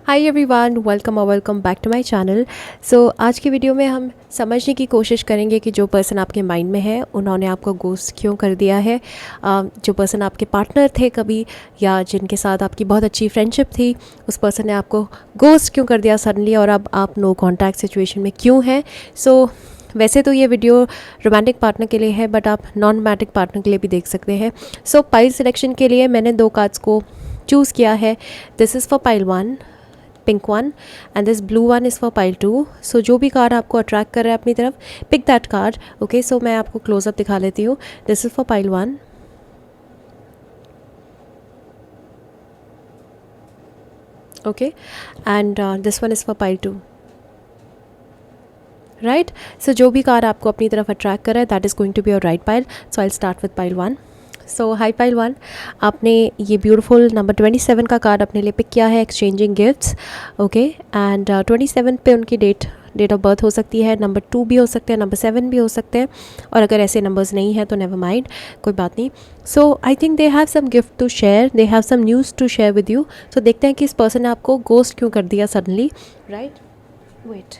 Hi everyone, welcome back to my channel. आज की video में हम समझने की कोशिश करेंगे कि जो पर्सन आपके माइंड में है उन्होंने आपको गोस्ट क्यों कर दिया है। जो पर्सन आपके पार्टनर थे कभी या जिनके साथ आपकी बहुत अच्छी फ्रेंडशिप थी, उस पर्सन ने आपको गोस्ट क्यों कर दिया सडनली और अब आप नो कॉन्टैक्ट सिचुएशन में क्यों हैं। वैसे तो ये वीडियो रोमांटिक पार्टनर के लिए है, बट आप नॉन रोमांटिक पार्टनर के लिए भी देख सकते हैं। पाइल सिलेक्शन के लिए मैंने 2 कार्ड्स को चूज़ किया है। This is for pile 1, pink one, and this blue one is for pile 2। जो भी कार्ड आपको अट्रैक्ट कर रहा है अपनी तरफ, पिक दैट कार्ड। ओके, मैं आपको क्लोजअप दिखा लेती हूँ। This is for pile 1, okay, and this one is for pile 2, right. जो भी कार्ड आपको अपनी तरफ अट्रैक्ट कर रहा है, that is going to be your right pile. I start with pile 1। Hi pile 1, आपने ये ब्यूटीफुल नंबर 27 का कार्ड अपने लिए पिक किया है, एक्सचेंजिंग गिफ्ट्स। ओके, एंड 27 पे उनकी डेट ऑफ बर्थ हो सकती है, नंबर 2 भी हो सकते हैं, नंबर 7 भी हो सकते हैं, और अगर ऐसे नंबर्स नहीं हैं तो नेवर माइंड, कोई बात नहीं। I think they have some gift to share, they have some news to share with you. देखते हैं कि इस पर्सन ने आपको गोस्ट क्यों कर दिया suddenly, right. Wait,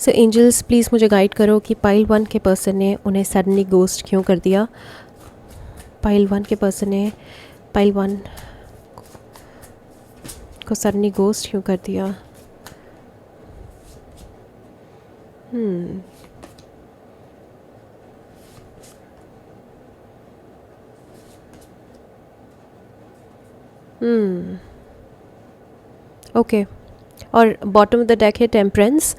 angels please मुझे गाइड करो कि पाइल 1 के पर्सन ने उन्हें सडनली गोस्ट क्यों कर दिया। पाइल 1 के पर्सन ने पाइल 1 को सडनली गोस्ट क्यों कर दिया। ओके, और बॉटम ऑफ द डेक है टेम्परेंस।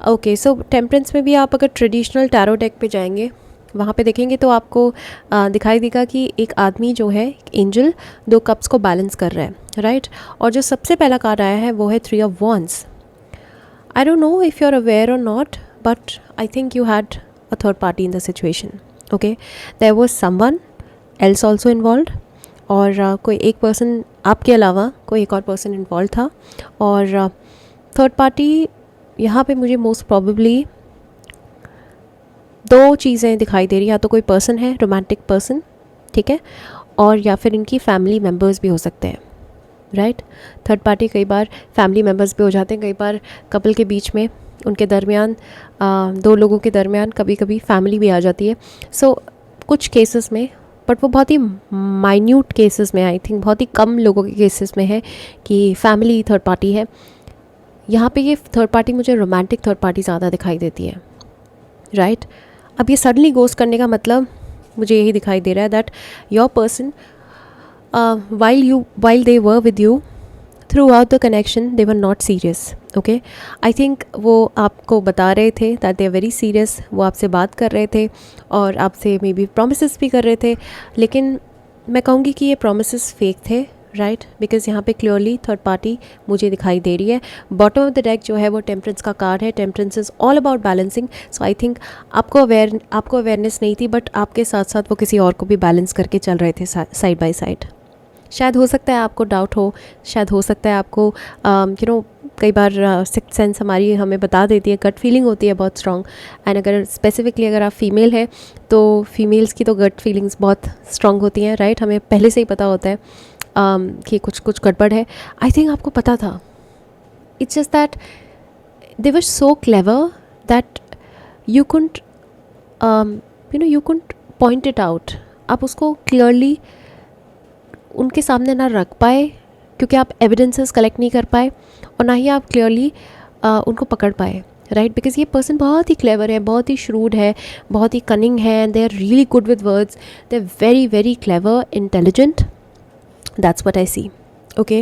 ओके, टेम्परेंस में भी आप अगर ट्रेडिशनल टैरो डेक पे जाएंगे, वहाँ पे देखेंगे तो आपको दिखाई देगा कि एक आदमी जो है, एंजल, 2 कप्स को बैलेंस कर रहा है, राइट। और जो सबसे पहला कार्ड आया है वो है 3 of wands. I don't know if you are aware और not, but I think you had a third party in the situation. Okay, there was someone else also involve, और कोई एक पर्सन आपके अलावा कोई एक और पर्सन इन्वॉल्व था। और थर्ड पार्टी यहाँ पे मुझे मोस्ट प्रॉबेबली 2 चीज़ें दिखाई दे रही, या तो कोई पर्सन है, रोमांटिक पर्सन, ठीक है, और या फिर इनकी फैमिली मेम्बर्स भी हो सकते हैं, राइट। थर्ड पार्टी कई बार फैमिली मेम्बर्स भी हो जाते हैं, कई बार कपल के बीच में, उनके दरमियान, 2 लोगों के दरमियान कभी कभी फैमिली भी आ जाती है। कुछ केसेस में, बट वो बहुत ही माइन्यूट केसेस में, आई थिंक बहुत ही कम लोगों के केसेस में है कि फैमिली थर्ड पार्टी है। यहाँ पे ये थर्ड पार्टी मुझे रोमांटिक थर्ड पार्टी ज़्यादा दिखाई देती है, राइट। अब ये सडनली गोस्ट करने का मतलब मुझे यही दिखाई दे रहा है that your person, while they were with you throughout the connection, they were not serious. Okay, I think वो आपको बता रहे थे that they are very serious, वो आपसे बात कर रहे थे और आपसे मे बी promises भी कर रहे थे, लेकिन मैं कहूँगी कि ये promises fake थे, राइट, बिकॉज यहाँ पे क्लियरली थर्ड पार्टी मुझे दिखाई दे रही है। बॉटम ऑफ द डेक जो है वो टेम्परेंस का कार्ड है। Temperance is all about balancing. I think आपको अवेयरनेस नहीं थी, बट आपके साथ साथ वो किसी और को भी बैलेंस करके चल रहे थे साइड बाय साइड। शायद हो सकता है आपको डाउट हो, शायद हो सकता है आपको कई बार सिक्स्थ सेंस हमारी हमें बता देती है, गट फीलिंग होती है बहुत स्ट्रॉन्ग। एंड अगर स्पेसिफिकली अगर आप फीमेल है तो फीमेल्स की तो गट फीलिंग्स बहुत स्ट्रॉन्ग होती हैं, राइट। हमें पहले से ही पता होता है कि कुछ गड़बड़ है। आई थिंक आपको पता था। It's just that they were so clever that you कुंट point it out. आप उसको क्लियरली उनके सामने ना रख पाए, क्योंकि आप एविडेंसेस कलेक्ट नहीं कर पाए, और ना ही आप क्लियरली उनको पकड़ पाए, राइट। बिकॉज ये पर्सन बहुत ही क्लेवर है, बहुत ही श्रूड है, बहुत ही कनिंग है, they are really good with words, they are very very clever, intelligent. That's what I see. Okay,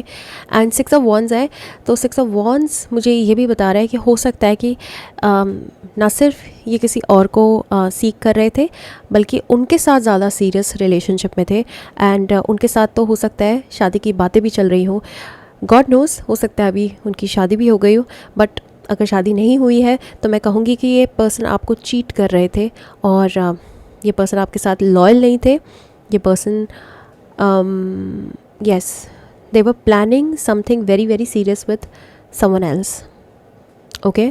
and 6 of wands है, तो 6 ऑफ वॉन्ड्स मुझे ये भी बता रहा है कि हो सकता है कि ना सिर्फ ये किसी और को सीख कर रहे थे, बल्कि उनके साथ ज़्यादा सीरियस रिलेशनशिप में थे। एंड उनके साथ तो हो सकता है शादी की बातें भी चल रही हो, गॉड नोज़, हो सकता है अभी उनकी शादी भी हो गई हो। बट अगर शादी नहीं हुई है तो मैं कहूँगी कि ये पर्सन आपको चीट कर रहे थे, और ये पर्सन आपके साथ लॉयल नहीं थे। ये person yes, they were planning something very very serious with someone else. Okay,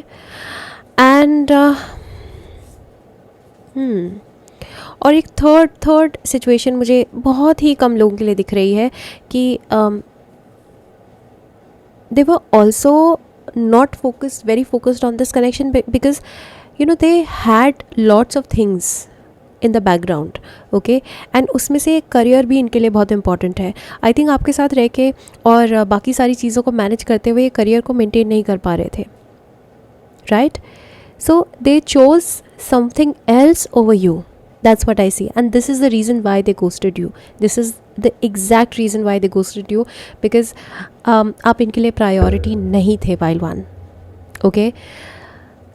and और एक थर्ड सिचुएशन मुझे बहुत ही कम लोगों के लिए दिख रही है कि they were also not focused, very focused on this connection, because they had lots of things in the background. Okay, and उसमें से करियर भी इनके लिए बहुत इंपॉर्टेंट है. आई थिंक आपके साथ रह के और बाकी सारी चीज़ों को मैनेज करते हुए करियर को मेंटेन नहीं कर पा रहे थे, right? So they chose something else over you. That's what I see, and this is the reason why they ghosted you. This is the exact reason why they ghosted you, because आप इनके लिए priority नहीं थे pile one. Okay,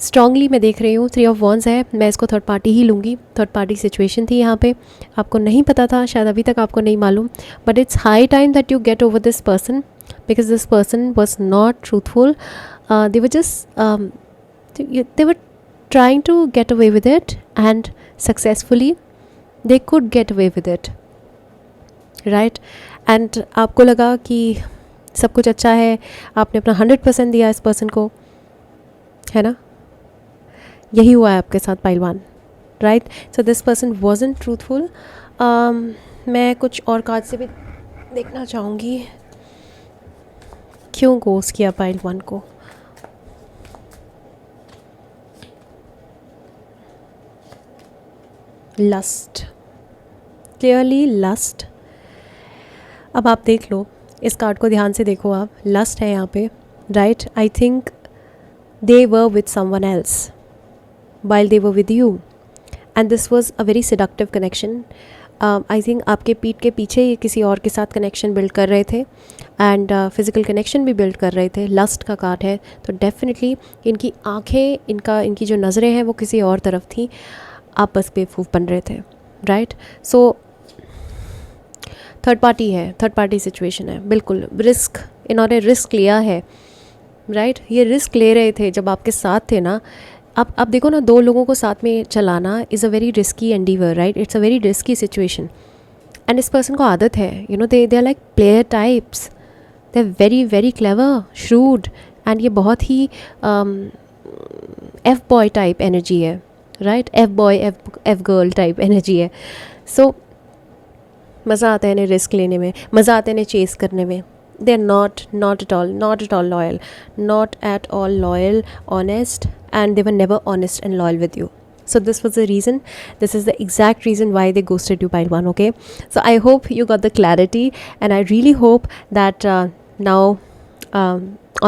strongly मैं देख रही हूँ 3 of wands है. मैं इसको थर्ड पार्टी ही लूँगी. थर्ड पार्टी सिचुएशन थी यहाँ पे, आपको नहीं पता था, शायद अभी तक आपको नहीं मालूम, but it's high time that you get over this person, because this person was not truthful. They were just they were trying to get away with it, and successfully they could get away with it, right? and आपको लगा कि सब कुछ अच्छा है, आपने अपना 100% दिया इस पर्सन को, है ना? यही हुआ है आपके साथ pile one, right? So this person wasn't truthful. मैं कुछ और कार्ड से भी देखना चाहूँगी क्यों गोस्ट किया पाइल वन को. Lust, clearly lust. अब आप देख लो, इस कार्ड को ध्यान से देखो आप. लस्ट है यहाँ पे, right? I think they were with someone else while they were with you, and this was a very seductive connection. I think आपके पीठ के पीछे ये किसी और के साथ कनेक्शन बिल्ड कर रहे थे, एंड फिज़िकल कनेक्शन भी बिल्ड कर रहे थे. लस्ट का कार्ड है, तो डेफिनेटली इनकी आंखें, इनकी जो नज़रें हैं वो किसी और तरफ थी. आप बस बेवकूफ़ बन रहे थे, राइट? सो थर्ड पार्टी है, थर्ड पार्टी सिचुएशन है. बिल्कुल रिस्क, इन्होंने रिस्क लिया है, राइट? ये रिस्क ले रहे थे जब आपके साथ थे ना. आप देखो ना, 2 लोगों को साथ में चलाना is a very risky endeavour, right? It's a very risky situation, and इस पर्सन को आदत है, they are like player types. They are very very clever, shrewd, and ये बहुत ही एफ बॉय टाइप एनर्जी है, right? F boy F girl type energy है. So मज़ा आता है इन्हें रिस्क लेने में, मज़ा आता है इन्हें चेस करने में. They are not at all loyal, not at all loyal, honest, and they were never honest and loyal with you. So this was the reason, this is the exact reason why they ghosted you, pile one. Okay, so I hope you got the clarity, and I really hope that now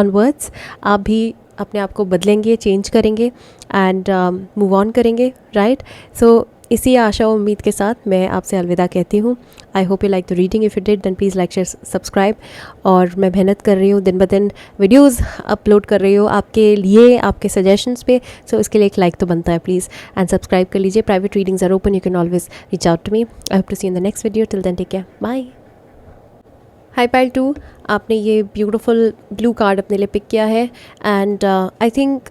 onwards आप भी अपने आप को बदलेंगे, change करेंगे, and move on करेंगे, right? सो इसी आशा और उम्मीद के साथ मैं आपसे अलविदा कहती हूँ. I hope you like the reading. If you did then please like, share, subscribe. और मैं मेहनत कर रही हूँ, दिन ब दिन वीडियोज़ अपलोड कर रही हूँ आपके लिए, आपके सजेशंस पे. सो इसके लिए एक लाइक तो बनता है प्लीज़, एंड सब्सक्राइब कर लीजिए. Private readings are open, you can always reach out to me. I hope to see in the next video. Till then take care, bye. Hi pile 2, आपने ये ब्यूटिफुल ब्लू कार्ड अपने लिए pick किया है, and I think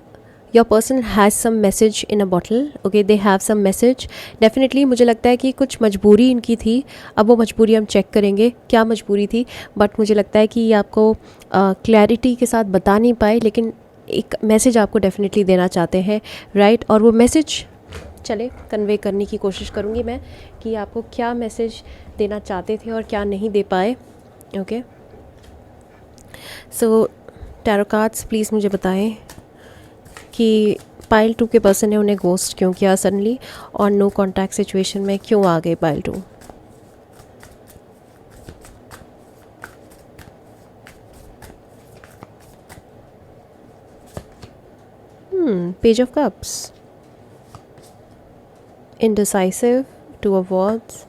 your person has some message in a bottle. Okay, they have some message. Definitely मुझे लगता है कि कुछ मजबूरी इनकी थी. अब वो मजबूरी हम चेक करेंगे क्या मजबूरी थी, बट मुझे लगता है कि ये आपको क्लैरिटी के साथ बता नहीं पाए, लेकिन एक मैसेज आपको डेफिनेटली देना चाहते हैं, राइट? और वो मैसेज चले कन्वे करने की कोशिश करूँगी मैं कि आपको क्या मैसेज देना चाहते थे और क्या नहीं दे पाए. Okay, so tarot cards please मुझे बताएं कि पाइल 2 के पर्सन ने उन्हें गोस्ट क्यों किया सडनली, और नो कॉन्टैक्ट सिचुएशन में क्यों आ गए pile 2. Page of cups, indecisive, 2 of wands.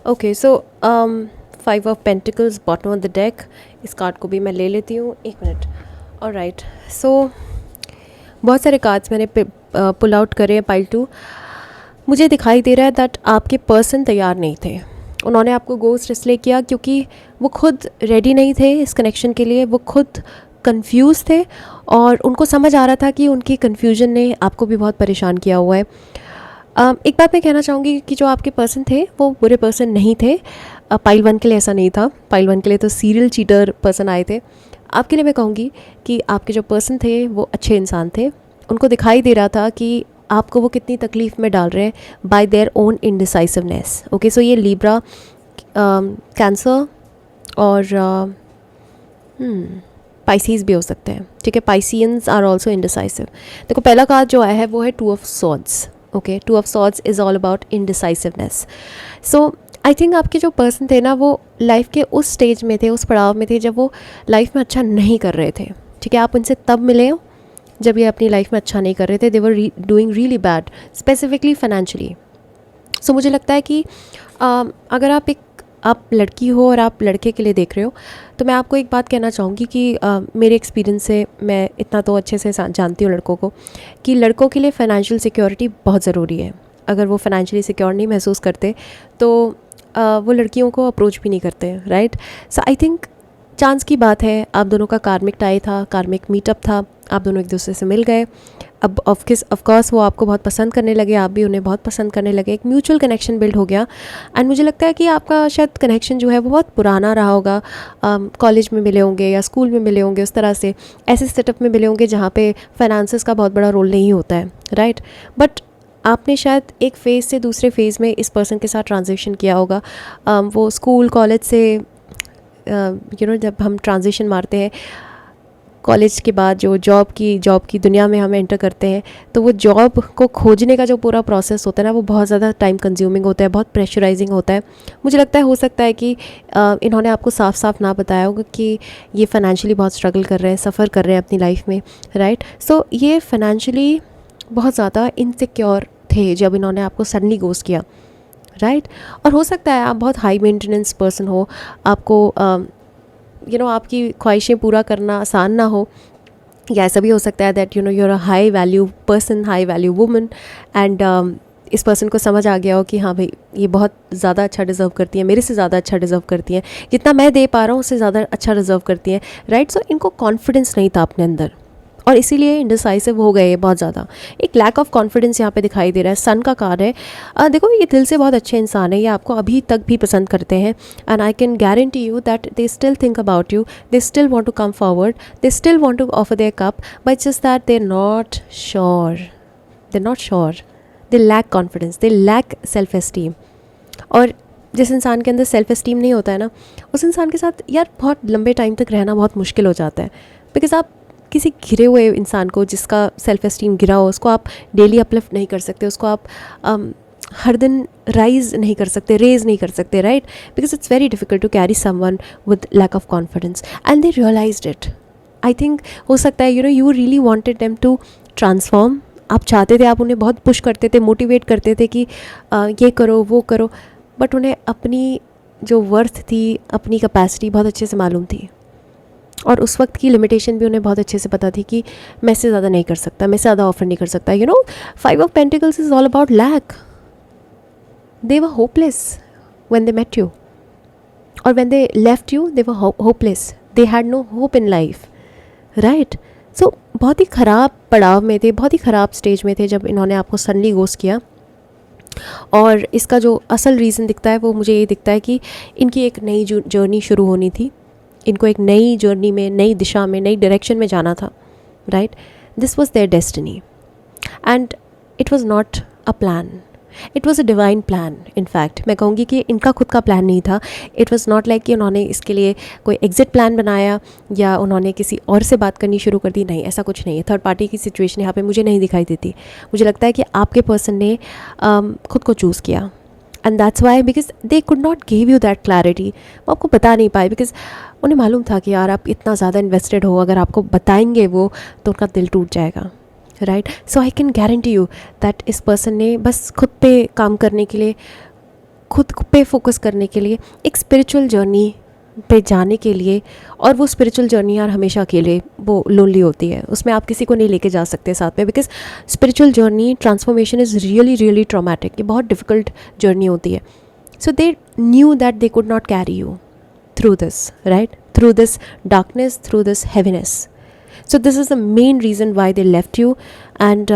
Okay, so 5 of pentacles bottom of the deck. इस कार्ड को भी मैं ले लेती हूँ, 1 मिनट. ऑलराइट, सो बहुत सारे कार्ड्स मैंने पुल आउट करे हैं पाइल 2. मुझे दिखाई दे रहा है दैट आपके पर्सन तैयार नहीं थे. उन्होंने आपको गोस्ट इसलिए किया क्योंकि वो खुद रेडी नहीं थे इस कनेक्शन के लिए. वो खुद कंफ्यूज थे, और उनको समझ आ रहा था कि उनकी कन्फ्यूजन ने आपको भी बहुत परेशान किया हुआ है. एक बात मैं कहना चाहूँगी कि जो आपके पर्सन थे वो बुरे पर्सन नहीं थे. पाइल 1 के लिए ऐसा नहीं था. पाइल 1 के लिए तो सीरियल चीटर पर्सन आए थे. आपके लिए मैं कहूँगी कि आपके जो पर्सन थे वो अच्छे इंसान थे. उनको दिखाई दे रहा था कि आपको वो कितनी तकलीफ़ में डाल रहे हैं by their own indecisiveness. Okay, so ये लिब्रा, कैंसर और पाइसीज भी हो सकते हैं, ठीक है। Pisceans are also indecisive. देखो पहला कार्ड जो आया है वो है two of swords. Okay, two of swords is all about indecisiveness. So I think आपके जो पर्सन थे ना, वो लाइफ के उस स्टेज में थे, उस पड़ाव में थे जब वो लाइफ में अच्छा नहीं कर रहे थे, ठीक है। आप उनसे तब मिले हो जब ये अपनी लाइफ में अच्छा नहीं कर रहे थे। They were doing really bad, specifically financially. So मुझे लगता है कि अगर आप लड़की हो और आप लड़के के लिए देख रहे हो, तो मैं आपको एक बात कहना चाहूँगी कि मेरे एक्सपीरियंस से मैं इतना तो अच्छे से जानती हूँ लड़कों को, कि लड़कों के लिए फ़ाइनेंशियल सिक्योरिटी बहुत ज़रूरी है। अगर वो फाइनेंशियली सिक्योर नहीं महसूस करते तो वो लड़कियों को अप्रोच भी नहीं करते, right. So I think chance की बात है, आप दोनों का कार्मिक टाई था, कार्मिक मीटअप था, आप दोनों एक दूसरे से मिल गए। अब ऑफकोर्स वो आपको बहुत पसंद करने लगे, आप भी उन्हें बहुत पसंद करने लगे, एक म्यूचुअल कनेक्शन बिल्ड हो गया। एंड मुझे लगता है कि आपका शायद कनेक्शन जो है वो बहुत पुराना रहा होगा। कॉलेज में मिले होंगे या स्कूल में मिले होंगे, उस तरह से ऐसे सेटअप में मिले होंगे जहाँ पे फाइनेंसेस का बहुत बड़ा रोल नहीं होता है, राइट। बट आपने शायद एक फ़ेज़ से दूसरे फेज़ में इस पर्सन के साथ ट्रांजिशन किया होगा। वो स्कूल कॉलेज से जब हम ट्रांजिशन मारते हैं कॉलेज के बाद, जो जॉब की दुनिया में हम एंटर करते हैं, तो वो जॉब को खोजने का जो पूरा प्रोसेस होता है ना, वो बहुत ज़्यादा टाइम कंज्यूमिंग होता है, बहुत प्रेशराइजिंग होता है। मुझे लगता है हो सकता है कि इन्होंने आपको साफ साफ ना बताया होगा कि ये फाइनेंशियली बहुत स्ट्रगल कर रहे हैं, सफ़र कर रहे हैं अपनी लाइफ में, राइट। सो ये फाइनेंशियली बहुत ज़्यादा इनसिक्योर थे जब इन्होंने आपको सडनली गोस्ट किया, राइट। और हो सकता है आप बहुत हाई मेंटेनेंस पर्सन हो, आपको आपकी ख्वाहिशें पूरा करना आसान ना हो, या ऐसा भी हो सकता है that you're a high value person, high value woman, and इस पर्सन को समझ आ गया हो कि हाँ भाई ये बहुत ज़्यादा अच्छा डिज़र्व करती है, मेरे से ज़्यादा अच्छा डिज़र्व करती हैं, जितना मैं दे पा रहा हूँ उससे ज़्यादा अच्छा डिज़र्व करती हैं, राइट। सो इनको कॉन्फिडेंस नहीं था अपने अंदर, और इसीलिए इंडिसाइसिव हो गए बहुत ज़्यादा। एक लैक ऑफ कॉन्फिडेंस यहाँ पे दिखाई दे रहा है। सन का कार्ड है। देखो ये दिल से बहुत अच्छे इंसान है, ये आपको अभी तक भी पसंद करते हैं, and I can guarantee you that they still think about you, they still want to come forward, they still want to offer their cup, but just that they not sure, they lack confidence, they lack self esteem. और जिस इंसान के अंदर self esteem नहीं होता है ना, उस इंसान के साथ यार बहुत लंबे टाइम तक रहना बहुत मुश्किल हो जाता है। बिकॉज आप किसी घिरे हुए इंसान को, जिसका सेल्फ एस्टीम गिरा हो, उसको आप डेली अपलिफ्ट नहीं कर सकते, उसको आप हर दिन रेज़ नहीं कर सकते, right. Because it's very difficult to carry someone with lack of confidence, and they realized it. I think हो सकता है you really wanted them to transform. आप चाहते थे, आप उन्हें बहुत पुश करते थे, मोटिवेट करते थे कि ये करो वो करो, बट उन्हें अपनी जो वर्थ थी, अपनी कैपेसिटी बहुत अच्छे से मालूम थी, और उस वक्त की लिमिटेशन भी उन्हें बहुत अच्छे से पता थी कि मैं इससे ज़्यादा नहीं कर सकता, मैं इससे ज़्यादा ऑफर नहीं कर सकता। 5 of pentacles is all about lack. They were hopeless when they met you, और when they left you they were hopeless, they had no hope in life, right. So बहुत ही ख़राब पड़ाव में थे, बहुत ही ख़राब स्टेज में थे जब इन्होंने आपको सडनली गोस्ट किया। और इसका जो असल रीज़न दिखता है वो मुझे ये दिखता है कि इनकी एक नई जर्नी शुरू होनी थी, इनको एक नई जर्नी में, नई दिशा में, नई डायरेक्शन में जाना था, right. This was their destiny, and it was not a plan, it was a divine plan. In fact मैं कहूँगी कि इनका खुद का प्लान नहीं था। इट वॉज़ नॉट लाइक कि उन्होंने इसके लिए कोई एग्जिट प्लान बनाया या उन्होंने किसी और से बात करनी शुरू कर दी, नहीं, ऐसा कुछ नहीं है। थर्ड पार्टी की सिचुएशन यहाँ पे मुझे नहीं दिखाई देती। मुझे लगता है कि आपके पर्सन ने खुद को चूज़ किया, and that's why, because they could not give you that clarity. वो आपको बता नहीं पाए, बिकॉज उन्हें मालूम था कि यार आप इतना ज़्यादा इन्वेस्टेड हो, अगर आपको बताएंगे वो तो उनका दिल टूट जाएगा, right. So I can guarantee you that इस पर्सन ने बस खुद पे काम करने के लिए, खुद पे फोकस करने के लिए, एक स्पिरिचुअल जर्नी पे जाने के लिए, और वो स्पिरिचुअल जर्नी यार हमेशा अकेले वो लोनली होती है, उसमें आप किसी को नहीं लेके जा सकते साथ में, because spiritual journey, transformation is really really traumatic, ये बहुत डिफ़िकल्ट जर्नी होती है। So they knew that they could not carry you through this, right, through this darkness, through this heaviness. So this is the main reason why they left you, and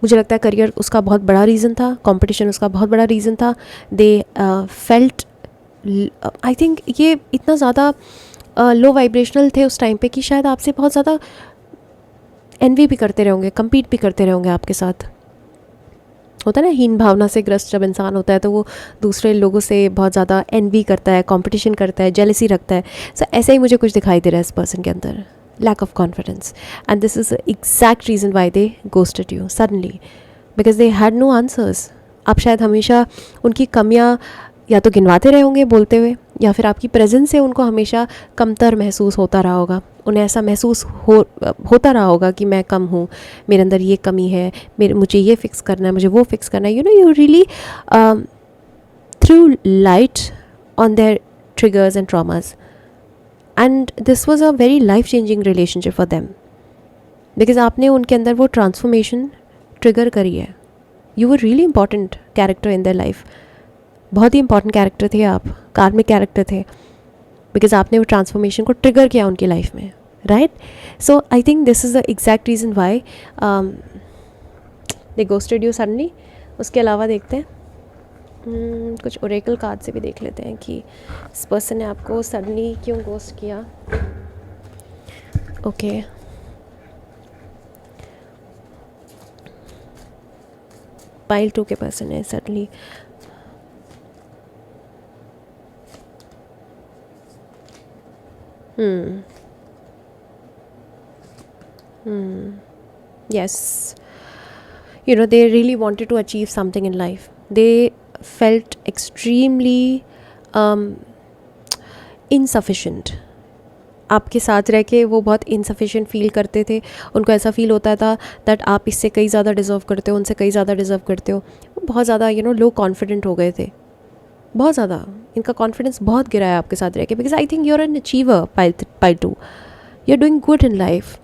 मुझे लगता है career उसका बहुत बड़ा reason था, competition उसका बहुत बड़ा रीज़न था। दे फेल्ट, आई थिंक ये इतना ज़्यादा लो वाइब्रेशनल थे उस टाइम पे कि शायद आपसे बहुत ज़्यादा एनवी भी करते रहेंगे, कम्पीट भी करते रहेंगे आपके साथ। होता है ना, हीन भावना से ग्रस्त जब इंसान होता है तो वो दूसरे लोगों से बहुत ज़्यादा एनवी करता है, कंपटीशन करता है, जेलसी रखता है। सो ऐसा ही मुझे कुछ दिखाई दे रहा है इस पर्सन के अंदर, lack of confidence, and this is exact reason why they ghosted you suddenly, because they had no answers. आप शायद हमेशा उनकी कमियाँ या तो गिनवाते रहे होंगे बोलते हुए, या फिर आपकी प्रेजेंस से उनको हमेशा कमतर महसूस होता रहा होगा। उन्हें ऐसा महसूस होता रहा होगा कि मैं कम हूँ, मेरे अंदर ये कमी है, मुझे ये फिक्स करना है, मुझे वो फिक्स करना है। You know, you really through light on their triggers and traumas, and this was a very life changing relationship for them, because आपने उनके अंदर वो ट्रांसफॉर्मेशन ट्रिगर करी है। You were really important character in their life, बहुत ही important character थे आप, कार्मिक कैरेक्टर थे, बिकॉज आपने वो ट्रांसफॉर्मेशन को ट्रिगर किया उनकी लाइफ में, right? So I think this is the exact reason why they ghosted you suddenly. उसके अलावा देखते हैं कुछ ओरेकल कार्ड से भी देख लेते हैं कि इस पर्सन ने आपको सडनली क्यों गोस्ट किया। ओके, पाइल 2 के पर्सन है suddenly. Yes, you know, they really wanted to achieve something in life. They felt extremely insufficient. आपके साथ रह के वो बहुत insufficient फील करते थे। उनको ऐसा फील होता था दैट आप इससे कई ज़्यादा डिज़र्व करते हो, उनसे कई ज़्यादा डिज़र्व करते हो। वो बहुत ज़्यादा लो कॉन्फिडेंट हो गए थे, बहुत ज़्यादा। इनका कॉन्फिडेंस बहुत गिरा है आपके साथ रह के, because I think you are an achiever pile 2, you are doing good in life,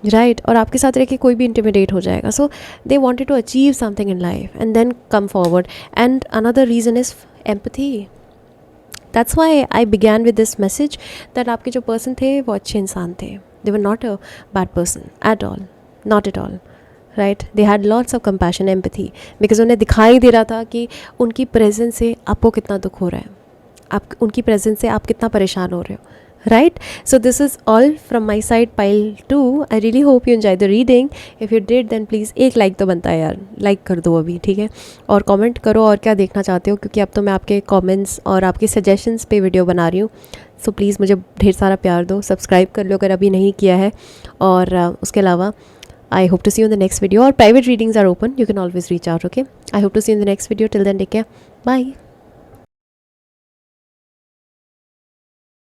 right? और आपके साथ रह के कोई भी इंटिमिडेट हो जाएगा। So they wanted to achieve something in life and then come forward. And another reason is empathy. That's why I began with this message that आपके जो पर्सन थे वो अच्छे इंसान थे। They were not a bad person at all, not at all, right? They had lots of compassion, empathy, because उन्हें दिखाई दे रहा था कि उनकी प्रेजेंस से आपको कितना दुख हो रहा है, आप उनकी प्रेजेंस से आप कितना परेशान हो रहे हो, right? So this is all from my side, pile 2. I really hope you enjoyed the reading. If you did then please एक लाइक तो बनता है यार, लाइक कर दो अभी, ठीक है? और कमेंट करो और क्या देखना चाहते हो, क्योंकि अब तो मैं आपके कमेंट्स और आपके सजेशंस पे वीडियो बना रही हूँ। सो प्लीज़ मुझे ढेर सारा प्यार दो, सब्सक्राइब कर लो अगर अभी नहीं किया है। और उसके अलावा I hope to see you in the next video, or private readings are open, you can always reach out, okay? I hope to see you in the next video. Till then, take care, bye.